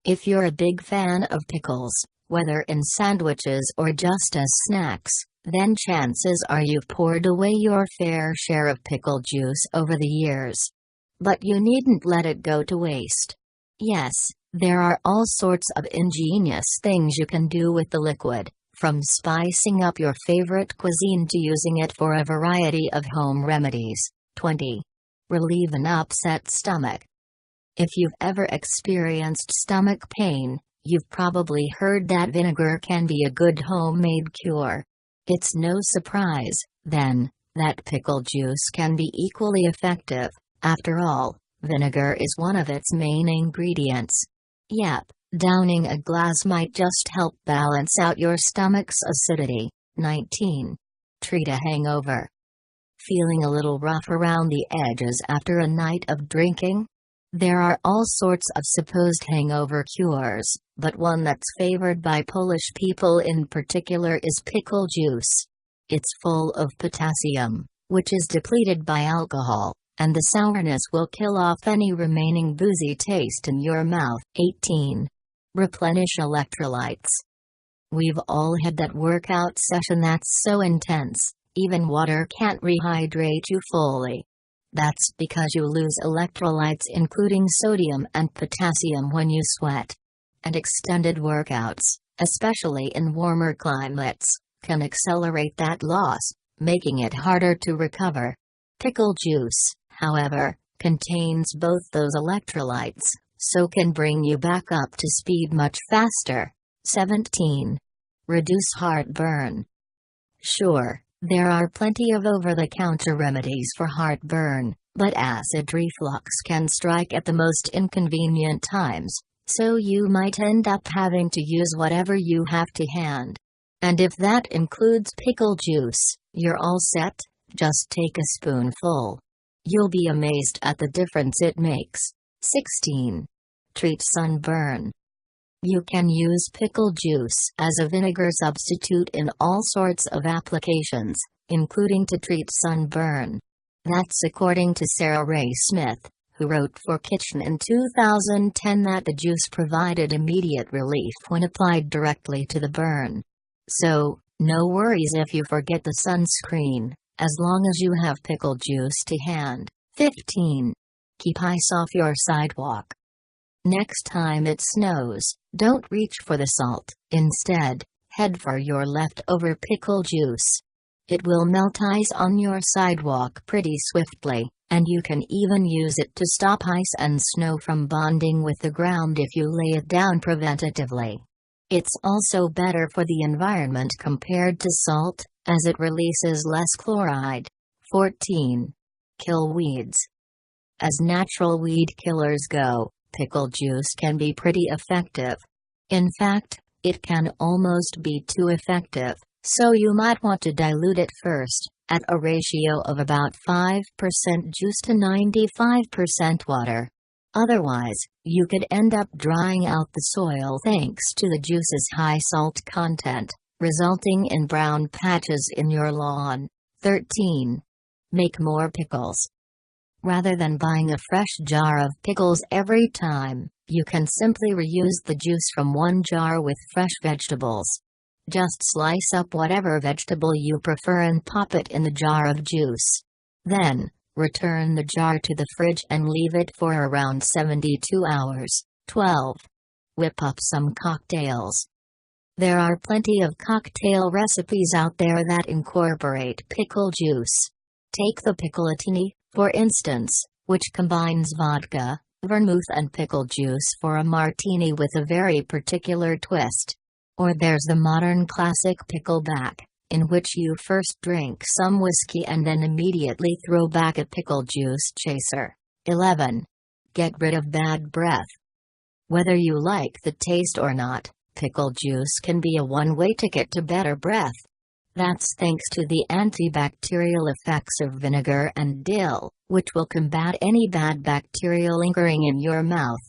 If you're a big fan of pickles, whether in sandwiches or just as snacks, then chances are you've poured away your fair share of pickle juice over the years. But you needn't let it go to waste. Yes, there are all sorts of ingenious things you can do with the liquid, from spicing up your favorite cuisine to using it for a variety of home remedies. 20. Relieve an upset stomach. If you've ever experienced stomach pain, you've probably heard that vinegar can be a good homemade cure. It's no surprise, then, that pickle juice can be equally effective. After all, vinegar is one of its main ingredients. Yep, downing a glass might just help balance out your stomach's acidity. 19. Treat a hangover. Feeling a little rough around the edges after a night of drinking? There are all sorts of supposed hangover cures, but one that's favored by Polish people in particular is pickle juice. It's full of potassium, which is depleted by alcohol, and the sourness will kill off any remaining boozy taste in your mouth. 18. Replenish electrolytes. We've all had that workout session that's so intense, even water can't rehydrate you fully. That's because you lose electrolytes including sodium and potassium when you sweat. And extended workouts, especially in warmer climates, can accelerate that loss, making it harder to recover. Pickle juice, however, contains both those electrolytes, so can bring you back up to speed much faster. 17. Reduce heartburn. Sure, there are plenty of over-the-counter remedies for heartburn, but acid reflux can strike at the most inconvenient times, so you might end up having to use whatever you have to hand. And if that includes pickle juice, you're all set. Just take a spoonful. You'll be amazed at the difference it makes. 16. Treat sunburn. You can use pickle juice as a vinegar substitute in all sorts of applications, including to treat sunburn. That's according to Sarah Ray Smith, who wrote for Kitchen in 2010 that the juice provided immediate relief when applied directly to the burn. So, no worries if you forget the sunscreen, as long as you have pickle juice to hand. 15. Keep ice off your sidewalk. Next time it snows, don't reach for the salt. Instead, head for your leftover pickle juice. It will melt ice on your sidewalk pretty swiftly, and you can even use it to stop ice and snow from bonding with the ground if you lay it down preventatively. It's also better for the environment compared to salt, as it releases less chloride. 14. Kill weeds. As natural weed killers go, pickle juice can be pretty effective. In fact, it can almost be too effective, so you might want to dilute it first, at a ratio of about 5% juice to 95% water. Otherwise, you could end up drying out the soil thanks to the juice's high salt content, resulting in brown patches in your lawn. 13. Make more pickles. Rather than buying a fresh jar of pickles every time, you can simply reuse the juice from one jar with fresh vegetables. Just slice up whatever vegetable you prefer and pop it in the jar of juice. Then, return the jar to the fridge and leave it for around 72 hours. 12. Whip up some cocktails. There are plenty of cocktail recipes out there that incorporate pickle juice. Take the pickleatini, for instance, which combines vodka, vermouth and pickle juice for a martini with a very particular twist. Or there's the modern classic pickleback, in which you first drink some whiskey and then immediately throw back a pickle juice chaser. 11. Get rid of bad breath. Whether you like the taste or not, pickle juice can be a one-way ticket to better breath. That's thanks to the antibacterial effects of vinegar and dill, which will combat any bad bacteria lingering in your mouth.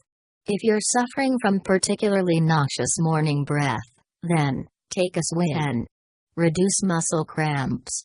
If you're suffering from particularly nauseous morning breath, then, take a swig. Reduce muscle cramps.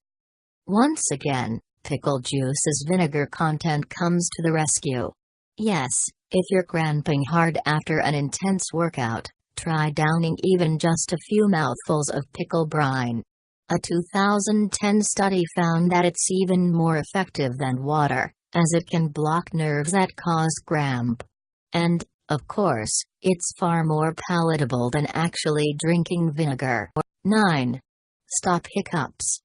Once again, pickle juice's vinegar content comes to the rescue. Yes, if you're cramping hard after an intense workout, try downing even just a few mouthfuls of pickle brine. A 2010 study found that it's even more effective than water, as it can block nerves that cause cramp. And, of course, it's far more palatable than actually drinking vinegar. 9. Stop hiccups.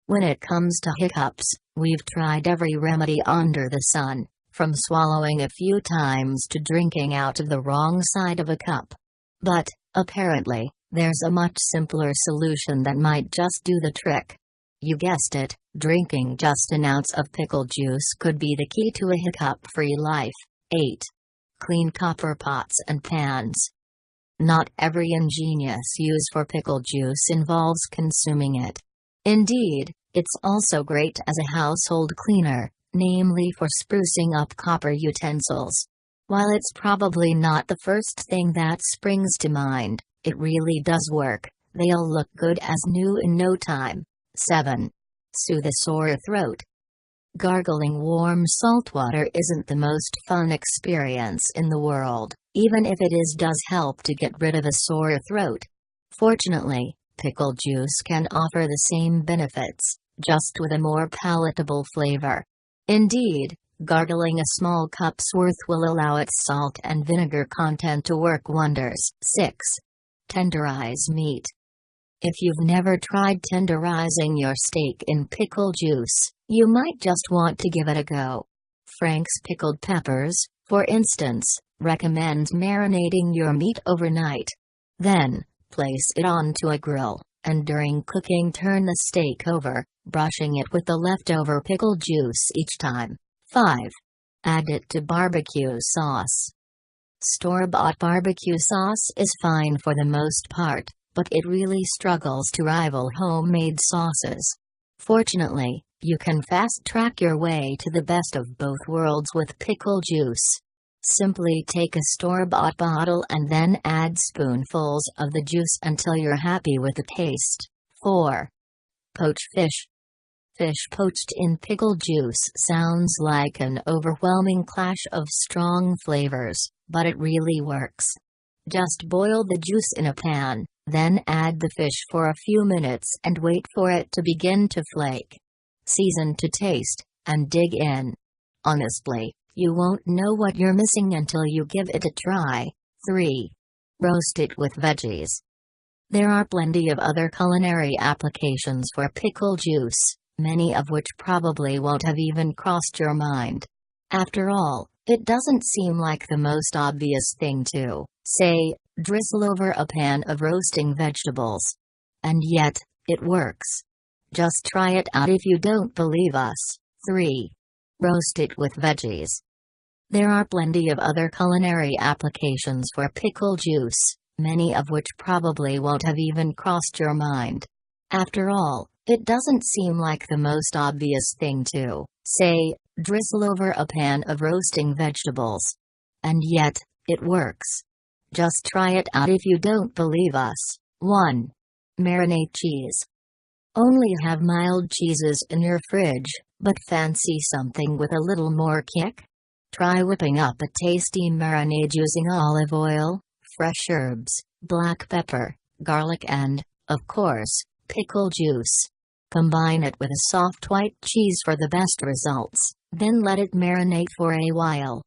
When it comes to hiccups, we've tried every remedy under the sun, from swallowing a few times to drinking out of the wrong side of a cup. But, apparently, there's a much simpler solution that might just do the trick. You guessed it, drinking just an ounce of pickle juice could be the key to a hiccup-free life. 8. Clean copper pots and pans. Not every ingenious use for pickle juice involves consuming it. Indeed, it's also great as a household cleaner, namely for sprucing up copper utensils. While it's probably not the first thing that springs to mind, it really does work. They'll look good as new in no time. 7. Soothe a sore throat. Gargling warm salt water isn't the most fun experience in the world, even if it does help to get rid of a sore throat. Fortunately, pickle juice can offer the same benefits, just with a more palatable flavor. Indeed, gargling a small cup's worth will allow its salt and vinegar content to work wonders. 6. Tenderize meat. If you've never tried tenderizing your steak in pickle juice, you might just want to give it a go. Frank's Pickled Peppers, for instance, recommends marinating your meat overnight. Then, place it onto a grill, and during cooking turn the steak over, brushing it with the leftover pickle juice each time. 5. Add it to barbecue sauce. Store-bought barbecue sauce is fine for the most part, but it really struggles to rival homemade sauces. Fortunately, you can fast-track your way to the best of both worlds with pickle juice. Simply take a store-bought bottle and then add spoonfuls of the juice until you're happy with the taste. 4. Poach fish. Fish poached in pickle juice sounds like an overwhelming clash of strong flavors, but it really works. Just boil the juice in a pan, then add the fish for a few minutes and wait for it to begin to flake. Season to taste, and dig in. Honestly, you won't know what you're missing until you give it a try. 3. Roast it with veggies. There are plenty of other culinary applications for pickle juice, many of which probably won't have even crossed your mind. After all, it doesn't seem like the most obvious thing to, say, drizzle over a pan of roasting vegetables. And yet, it works. Just try it out if you don't believe us. 3. Roast it with veggies. There are plenty of other culinary applications for pickle juice, many of which probably won't have even crossed your mind. After all, it doesn't seem like the most obvious thing to, say, drizzle over a pan of roasting vegetables. And yet, it works. Just try it out if you don't believe us. 1. Marinate cheese. Only have mild cheeses in your fridge, but fancy something with a little more kick? Try whipping up a tasty marinade using olive oil, fresh herbs, black pepper, garlic and, of course, pickle juice. Combine it with a soft white cheese for the best results, then let it marinate for a while.